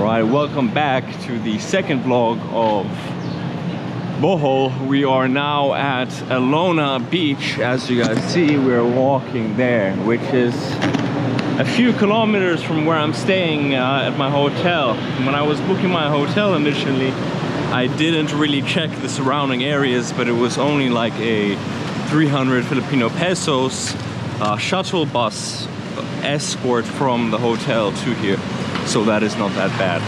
Alright, welcome back to the second vlog of Bohol. We are now at Alona Beach. As you guys see, we're walking there, which is a few kilometers from where I'm staying at my hotel. When I was booking my hotel initially, I didn't really check the surrounding areas, but it was only like a 300 Filipino pesos shuttle bus escort from the hotel to here. So that is not that bad.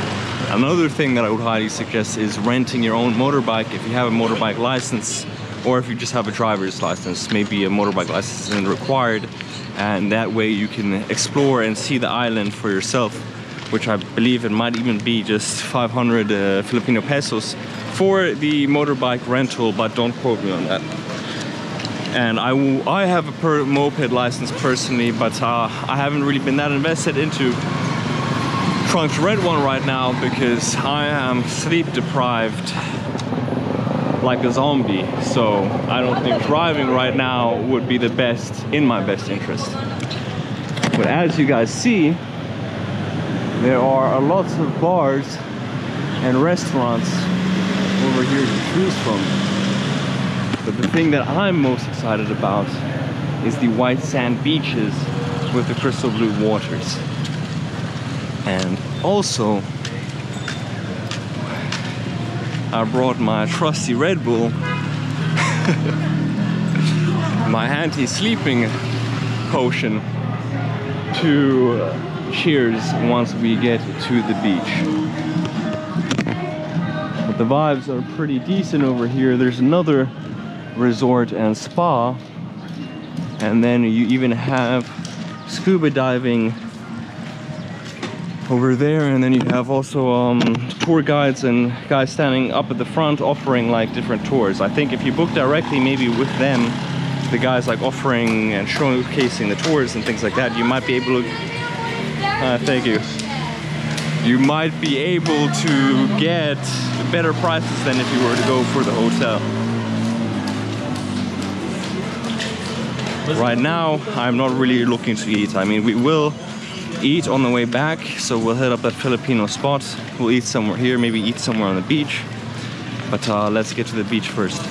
Another thing that I would highly suggest is renting your own motorbike if you have a motorbike license, or if you just have a driver's license. Maybe a motorbike license isn't required, and that way you can explore and see the island for yourself, which I believe it might even be just 500 Filipino pesos for the motorbike rental, but don't quote me on that. And I have a moped license personally, but I haven't really been that invested into trying to rent one right now because I am sleep deprived like a zombie. So I don't think driving right now would be the best, in my best interest. But as you guys see, there are lots of bars and restaurants over here to choose from. But the thing that I'm most excited about is the white sand beaches with the crystal blue waters. And also, I brought my trusty Red Bull, my anti-sleeping potion, to cheers once we get to the beach. But the vibes are pretty decent over here. There's another resort and spa, and then you even have scuba diving over there, and then you have also tour guides and guys standing up at the front offering like different tours. I think if you book directly, maybe with them, the guys like offering and showcasing the tours and things like that, you might be able to thank you, you might be able to get better prices than if you were to go for the hotel. Right now I'm not really looking to eat. I mean, we will eat on the way back, so we'll head up that Filipino spot. We'll eat somewhere here, maybe eat somewhere on the beach, but let's get to the beach first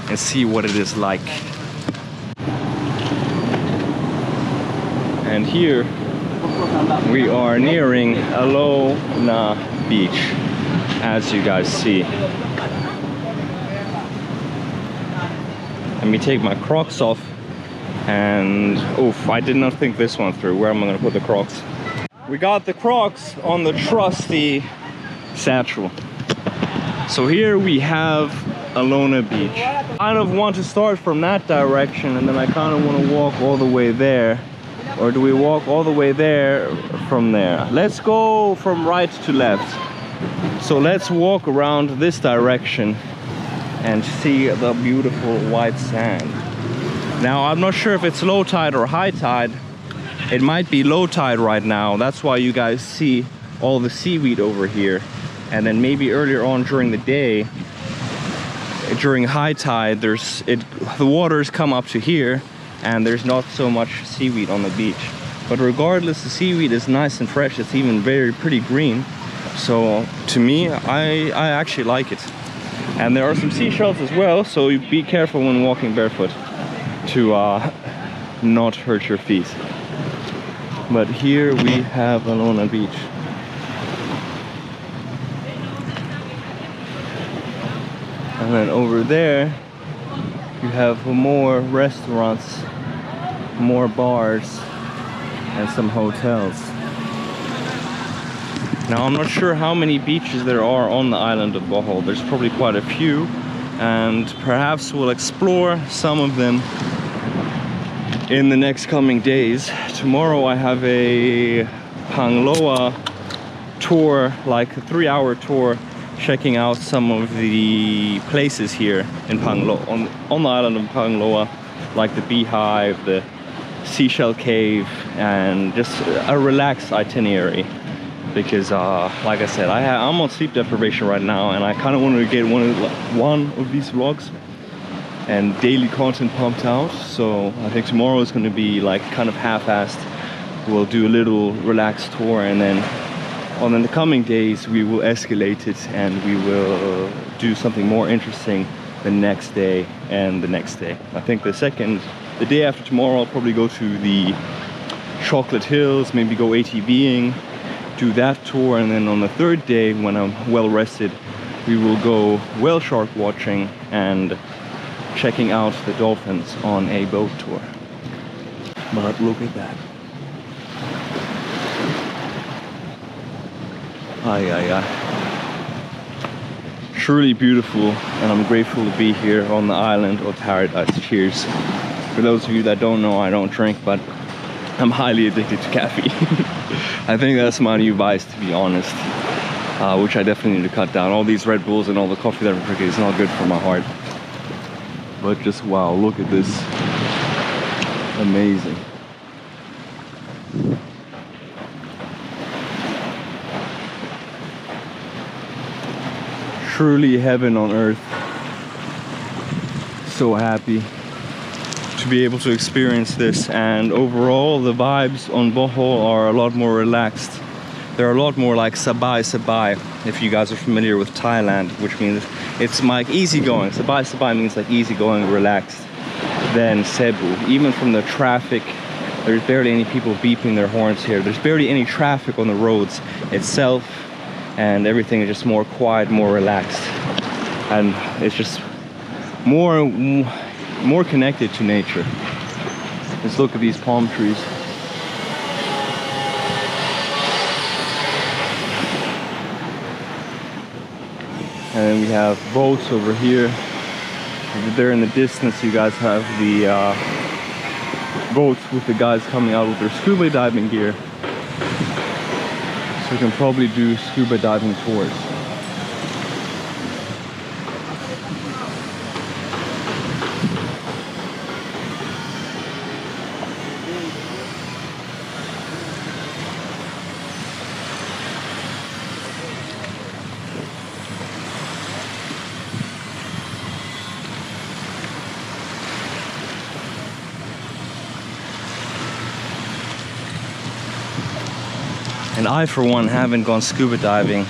and see what it is like. And here we are nearing Alona Beach, as you guys see. Let me take my Crocs off. And oof, I did not think this one through. Where am I gonna put the Crocs? We got the Crocs on the trusty satchel. So here we have Alona Beach. I kind of want to start from that direction, and then I kind of want to walk all the way there. Or do we walk all the way there from there? Let's go from right to left. So let's walk around this direction and see the beautiful white sand. Now, I'm not sure if it's low tide or high tide. It might be low tide right now. That's why you guys see all the seaweed over here. And then maybe earlier on during the day, during high tide, the waters come up to here and there's not so much seaweed on the beach. But regardless, the seaweed is nice and fresh. It's even pretty green. So to me, I actually like it. And there are some seashells as well, so be careful when walking barefoot to not hurt your feet. But here we have Alona Beach. And then over there you have more restaurants, more bars, and some hotels. Now, I'm not sure how many beaches there are on the island of Bohol. There's probably quite a few, and perhaps we'll explore some of them in the next coming days. Tomorrow I have a Pangloa tour, like a 3-hour tour, checking out some of the places here in Pangloa, on the island of Pangloa, like the Beehive, the Seashell Cave, and just a relaxed itinerary. Because like I said, I'm on sleep deprivation right now, and I kind of wanted to get one of these vlogs and daily content pumped out. So I think tomorrow is going to be like kind of half-assed. We'll do a little relaxed tour and then on the coming days we will escalate it and we will do something more interesting the next day and the next day. I think the day after tomorrow I'll probably go to the Chocolate Hills, maybe go ATVing, do that tour, and then on the third day when I'm well rested we will go whale shark watching and checking out the dolphins on a boat tour. But look at that. Ay, ay, ay. Truly beautiful, and I'm grateful to be here on the island of paradise. Cheers. For those of you that don't know, I don't drink, but I'm highly addicted to caffeine. I think that's my new vice, to be honest, which I definitely need to cut down. All these Red Bulls and all the coffee that I'm drinking is not good for my heart. But just wow, look at this. Amazing. Truly heaven on earth. So happy to be able to experience this, and overall the vibes on Bohol are a lot more relaxed. They're a lot more like Sabay Sabay, if you guys are familiar with Thailand, which means it's like easygoing. Sabay Sabay means like easygoing, relaxed. Then Cebu, even from the traffic, there's barely any people beeping their horns here. There's barely any traffic on the roads itself, and everything is just more quiet, more relaxed, and it's just more connected to nature. Let's look at these palm trees. And then we have boats over here. There in the distance you guys have the boats with the guys coming out with their scuba diving gear. So we can probably do scuba diving tours. And I, for one, haven't gone scuba diving,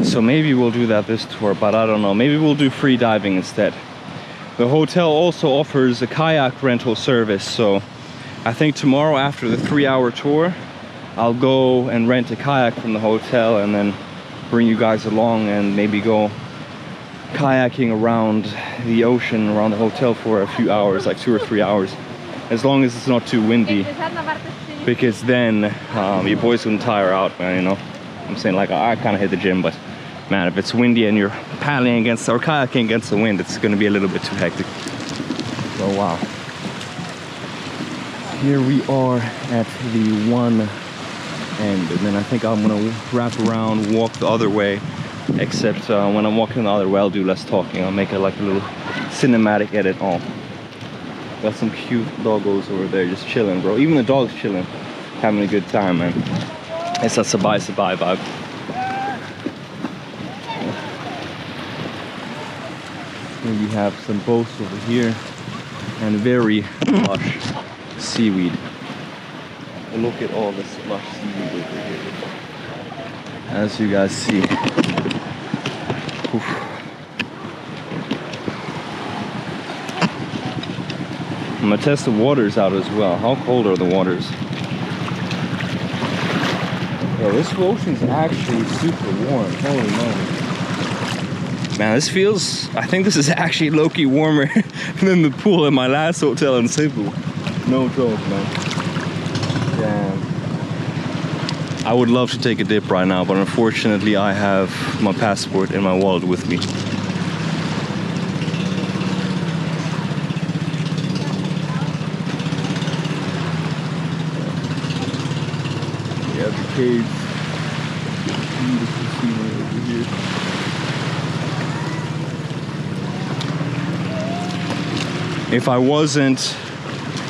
so maybe we'll do that this tour, but I don't know. Maybe we'll do free diving instead. The hotel also offers a kayak rental service, so I think tomorrow after the 3-hour tour, I'll go and rent a kayak from the hotel and then bring you guys along and maybe go kayaking around the ocean, around the hotel for a few hours, like 2 or 3 hours, as long as it's not too windy. Because then your boys wouldn't tire out, man, you know. I'm saying, like, I kind of hit the gym, but man, if it's windy and you're paddling against or kayaking against the wind, it's going to be a little bit too hectic. So wow, here we are at the one end, and then I think I'm gonna wrap around, walk the other way, except when I'm walking the other way I'll do less talking. I'll make it like a little cinematic edit. Oh, got some cute doggos over there just chilling, bro. Even the dog's chilling, having a good time, man. It's a Sabay Sabay vibe. Here we have some boats over here and very lush seaweed. Look at all this lush seaweed over here, as you guys see. Oof. I'm gonna test the waters out as well. How cold are the waters? Yeah, this ocean's actually super warm. Holy moly. Man, this feels, I think this is actually low-key warmer than the pool at my last hotel in Cebu. No joke, man. Damn. I would love to take a dip right now, but unfortunately I have my passport and my wallet with me. We have the caves. Beautiful scenery over here.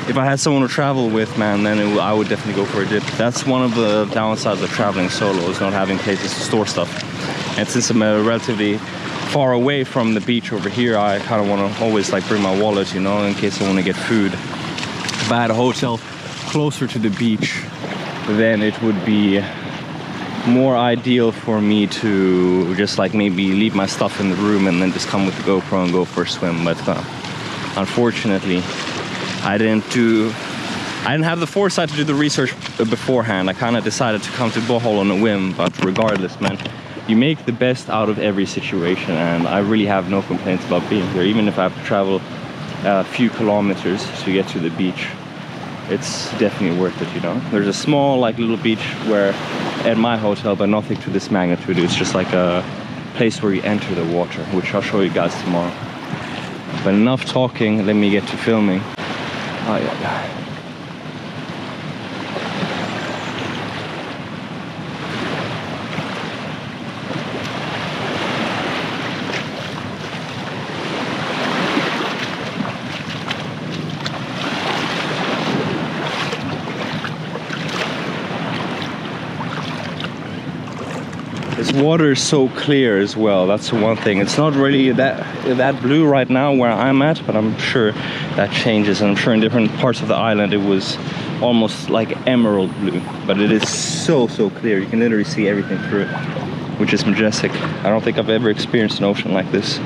If I had someone to travel with, man, then I would definitely go for a dip. That's one of the downsides of traveling solo, is not having places to store stuff. And since I'm relatively far away from the beach over here, I kind of want to always like bring my wallet, you know, in case I want to get food. If I had a hotel closer to the beach, then it would be more ideal for me to just like maybe leave my stuff in the room and then just come with the GoPro and go for a swim. But unfortunately, I didn't have the foresight to do the research beforehand. I kind of decided to come to Bohol on a whim, but regardless, man, you make the best out of every situation, and I really have no complaints about being here. Even if I have to travel a few kilometers to get to the beach, it's definitely worth it, you know. There's a small like little beach where at my hotel, but nothing to this magnitude. It's just like a place where you enter the water, which I'll show you guys tomorrow. But enough talking, let me get to filming. Oh yeah. This water is so clear as well. That's the one thing. It's not really that blue right now where I'm at, but I'm sure that changes. And I'm sure in different parts of the island it was almost like emerald blue. But it is so clear. You can literally see everything through it, which is majestic. I don't think I've ever experienced an ocean like this.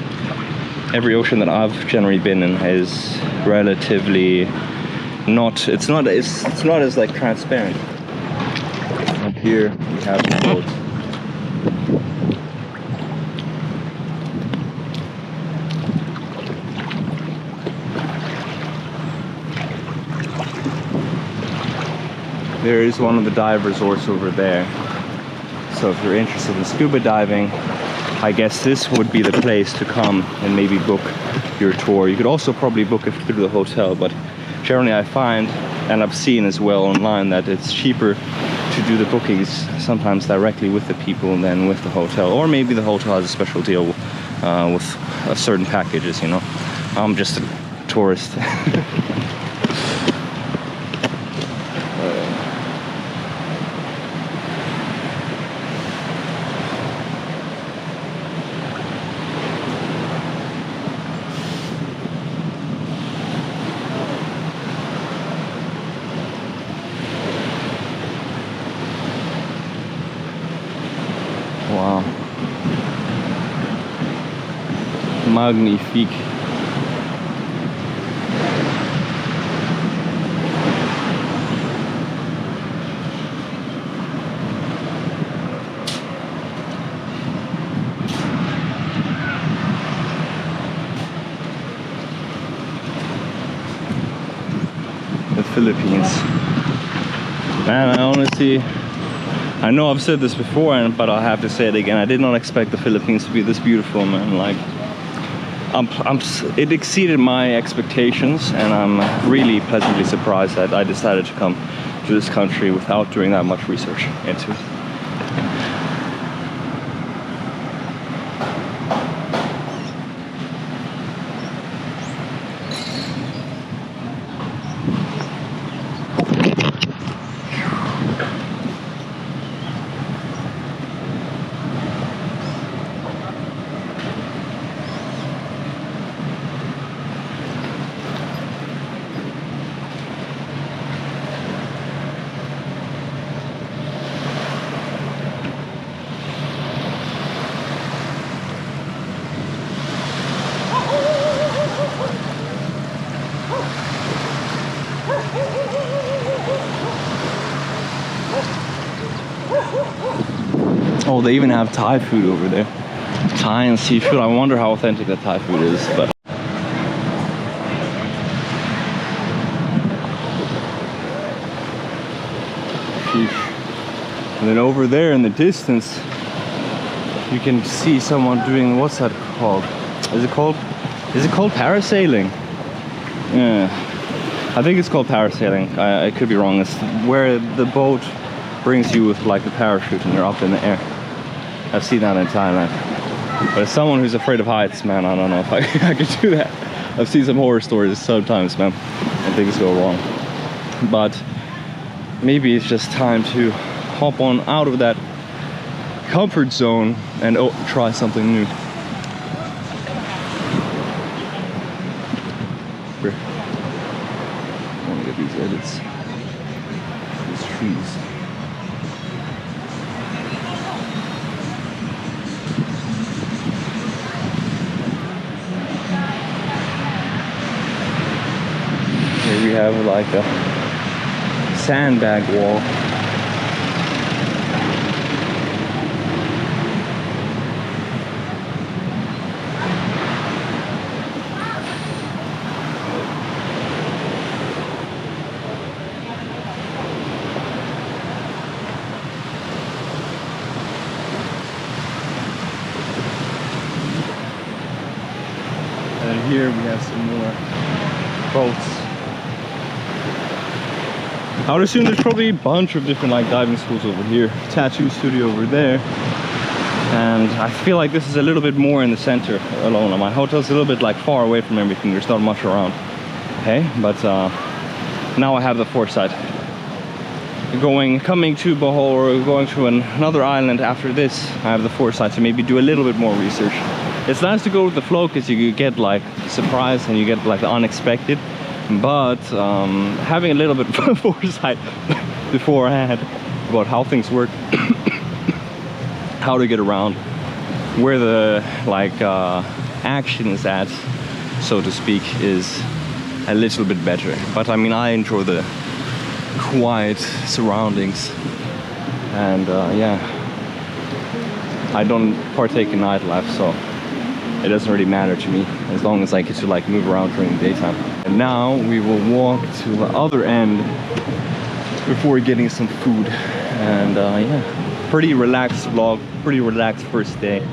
Every ocean that I've generally been in is relatively it's not as like transparent. Up here we have the boat. There is one of the dive resorts over there. So if you're interested in scuba diving, I guess this would be the place to come and maybe book your tour. You could also probably book it through the hotel, but generally I find, and I've seen as well online, that it's cheaper to do the bookings sometimes directly with the people than with the hotel. Or maybe the hotel has a special deal with certain packages, you know. I'm just a tourist. Wow. Magnifique. The Philippines. Man, I honestly, I know I've said this before, but I'll have to say it again. I did not expect the Philippines to be this beautiful, man. Like, it exceeded my expectations, and I'm really pleasantly surprised that I decided to come to this country without doing that much research into it. Oh, they even have Thai food over there. Thai and seafood. I wonder how authentic that Thai food is, but and then over there in the distance you can see someone doing, what's that called? Is it called parasailing? Yeah, I think it's called parasailing. I could be wrong. It's where the boat brings you with like a parachute and you're up in the air. I've seen that in Thailand. But as someone who's afraid of heights, man, I don't know if I could do that. I've seen some horror stories sometimes, man, and things go wrong. But maybe it's just time to hop on out of that comfort zone and try something new. Here. I want to get these edits. These trees. have like a sandbag wall. And here we have some more boats. I would assume there's probably a bunch of different like diving schools over here. Tattoo studio over there. And I feel like this is a little bit more in the center alone. My hotel's a little bit like far away from everything. There's not much around. Okay, but now I have the foresight. Coming to Bohol or going to another island after this, I have the foresight to maybe do a little bit more research. It's nice to go with the flow because you get like surprise and you get like the unexpected. But having a little bit of foresight beforehand about how things work, how to get around, where the like action is at, so to speak, is a little bit better. But I mean, I enjoy the quiet surroundings, and yeah, I don't partake in nightlife, so it doesn't really matter to me as long as I get to like move around during the daytime. And now we will walk to the other end before getting some food. And yeah, pretty relaxed vlog, pretty relaxed first day.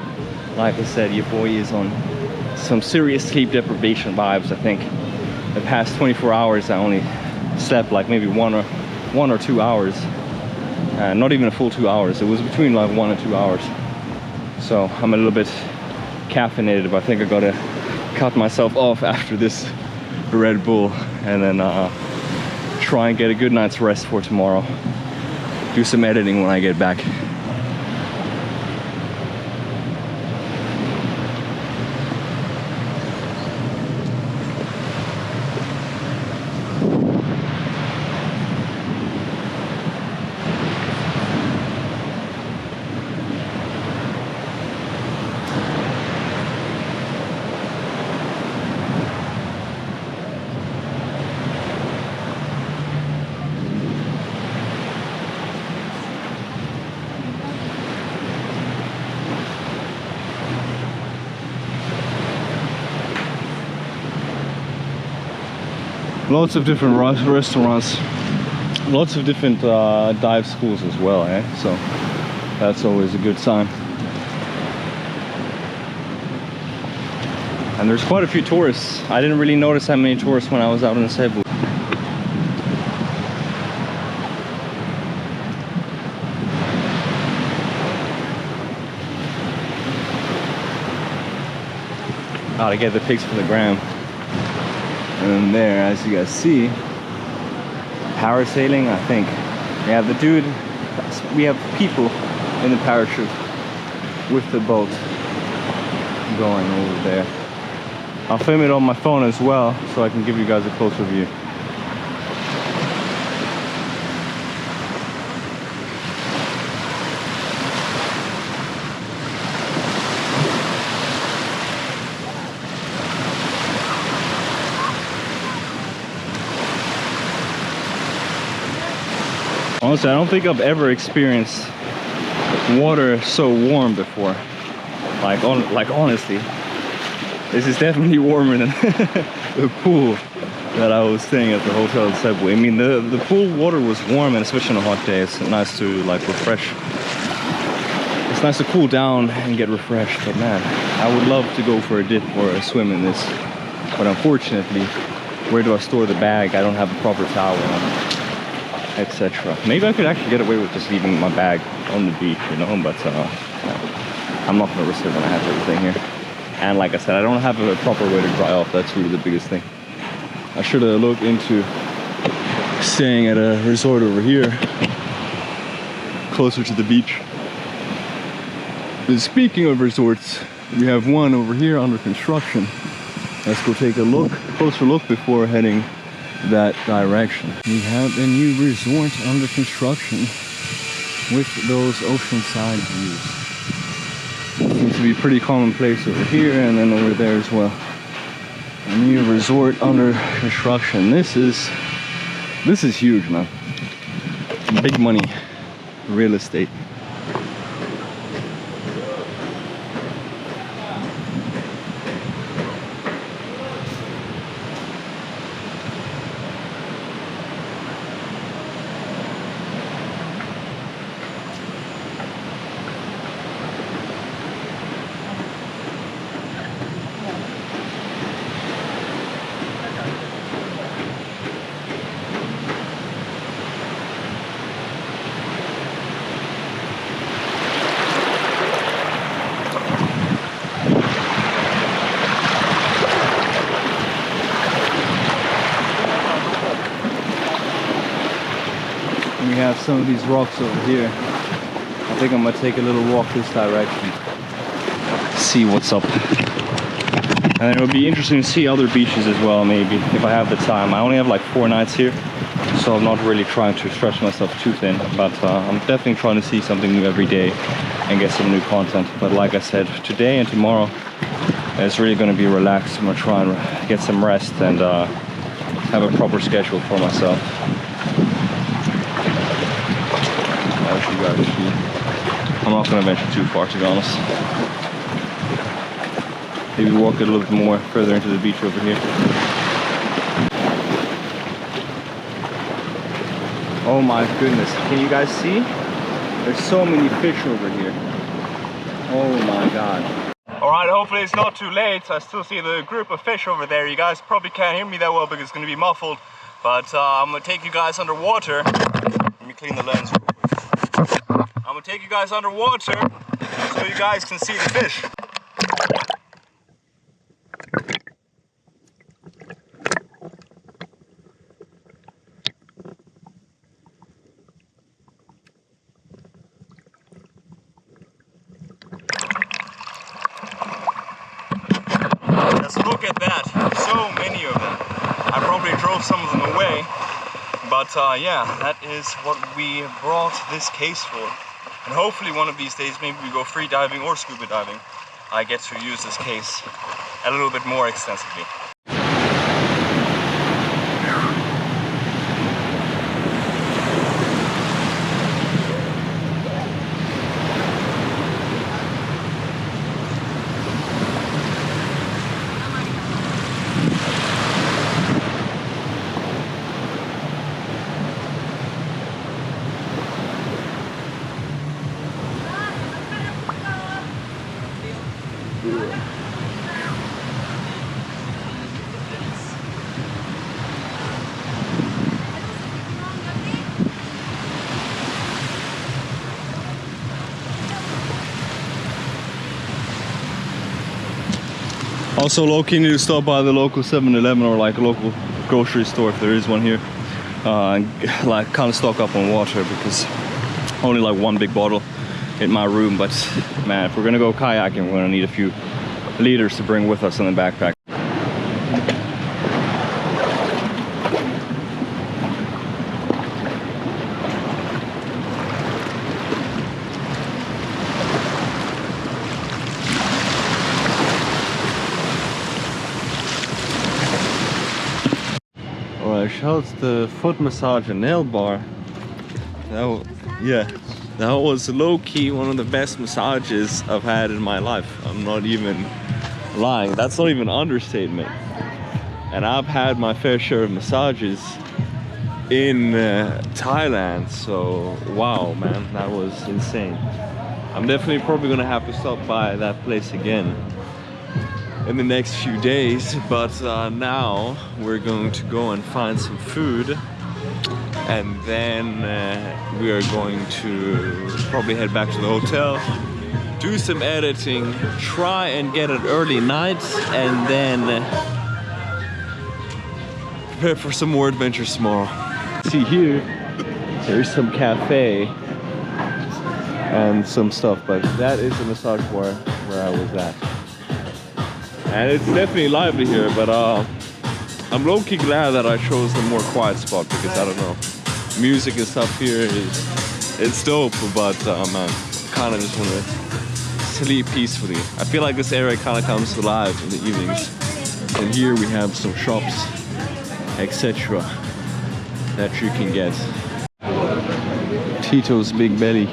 Like I said, your boy is on some serious sleep deprivation vibes. I think the past 24 hours I only slept like maybe one or 2 hours, not even a full 2 hours. It was between like 1 and 2 hours. So I'm a little bit caffeinated, but I think I gotta cut myself off after this Red Bull and then try and get a good night's rest for tomorrow. Do some editing when I get back. Lots of different restaurants, lots of different dive schools as well, eh? So that's always a good sign. And there's quite a few tourists. I didn't really notice that many tourists when I was out in Cebu. Gotta get the pics for the gram. And there, as you guys see, parasailing, I think. We have the dude, we have people in the parachute with the boat going over there. I'll film it on my phone as well, so I can give you guys a closer view. Honestly, I don't think I've ever experienced water so warm before. Like honestly, this is definitely warmer than the pool that I was staying at the hotel in Cebu. I mean, the pool water was warm, and especially on a hot day, it's nice to like refresh. It's nice to cool down and get refreshed. But man, I would love to go for a dip or a swim in this. But unfortunately, where do I store the bag? I don't have a proper towel, etc. Maybe I could actually get away with just leaving my bag on the beach, you know, but I'm not gonna risk it when I have everything here. And like I said, I don't have a proper way to dry off. That's really the biggest thing. I should have looked into staying at a resort over here, closer to the beach. But speaking of resorts, we have one over here under construction. Let's go take a closer look before heading that direction. We have a new resort under construction with those oceanside views. Seems to be pretty commonplace over here and then over there as well. A new resort under construction. This is This is huge, man. Big money real estate. We have some of these rocks over here. I think I'm gonna take a little walk this direction. See what's up. And it would be interesting to see other beaches as well, maybe, if I have the time. I only have like 4 nights here, so I'm not really trying to stretch myself too thin. But I'm definitely trying to see something new every day and get some new content. But like I said, today and tomorrow, it's really gonna be relaxed. I'm gonna try and get some rest and have a proper schedule for myself. I'm not going to venture too far, to be honest. Maybe walk a little bit more further into the beach over here. Oh my goodness, can you guys see? There's so many fish over here. Oh my god. Alright, hopefully it's not too late. I still see the group of fish over there. You guys probably can't hear me that well because it's going to be muffled. But I'm going to take you guys underwater. Let me clean the lens real quick. I'm gonna take you guys underwater so you guys can see the fish. Just look at that, so many of them. I probably drove some of them away, but yeah, that is what we brought this case for. And hopefully one of these days, maybe we go free diving or scuba diving, I get to use this case a little bit more extensively. Also, low-key need to stop by the local 7-Eleven or like a local grocery store if there is one here, and like kind of stock up on water because only like 1 big bottle in my room. But man, if we're gonna go kayaking, we're gonna need a few liters to bring with us in the backpack. Shouts the foot massage and nail bar. That was low-key one of the best massages I've had in my life. I'm not even lying. That's not even an understatement. And I've had my fair share of massages in Thailand. So wow, man, that was insane. I'm definitely probably gonna have to stop by that place again in the next few days, but now we're going to go and find some food, and then we are going to probably head back to the hotel, do some editing, try and get an early night, and then prepare for some more adventures tomorrow. See here, there's some cafe and some stuff, but that is the massage bar where I was at. And it's definitely lively here, but I'm low-key glad that I chose the more quiet spot because I don't know, music and stuff here it's dope, but man, I kind of just want to sleep peacefully. I feel like this area kind of comes alive in the evenings. And here we have some shops, etc. that you can get. Tito's Big Belly.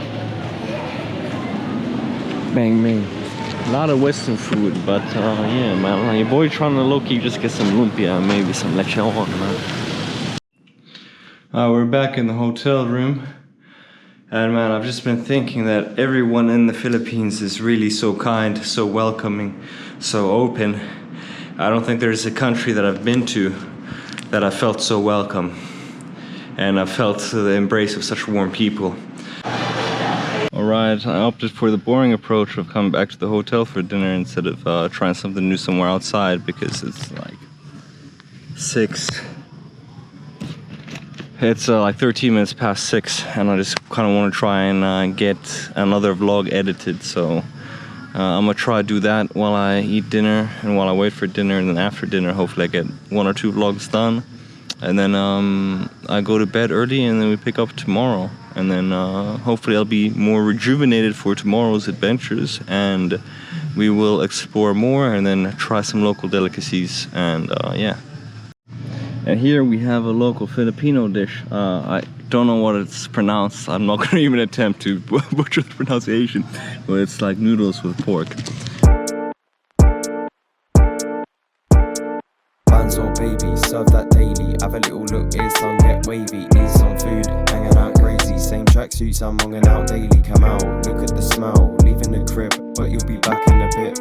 Bang bang. A lot of Western food, but yeah, man, your boy trying to low-key just get some lumpia, maybe some lechon, man. We're back in the hotel room, and man, I've just been thinking that everyone in the Philippines is really so kind, so welcoming, so open. I don't think there's a country that I've been to that I felt so welcome, and I felt the embrace of such warm people. Alright, I opted for the boring approach of coming back to the hotel for dinner instead of trying something new somewhere outside, because it's like 6. It's like 13 minutes past 6, and I just kind of want to try and get another vlog edited, so I'm gonna try to do that while I eat dinner and while I wait for dinner, and then after dinner hopefully I get 1 or 2 vlogs done, and then I go to bed early, and then we pick up tomorrow. And then hopefully I'll be more rejuvenated for tomorrow's adventures, and we will explore more and then try some local delicacies, and yeah. And here we have a local Filipino dish. I don't know what it's pronounced. I'm not gonna even attempt to butcher the pronunciation, but it's like noodles with pork. Or baby, serve that daily. Have a little look, ears sun get wavy. Need some food, hanging out crazy. Same tracksuits, I'm hanging out daily. Come out, look at the smell, leaving the crib, but you'll be back in a bit.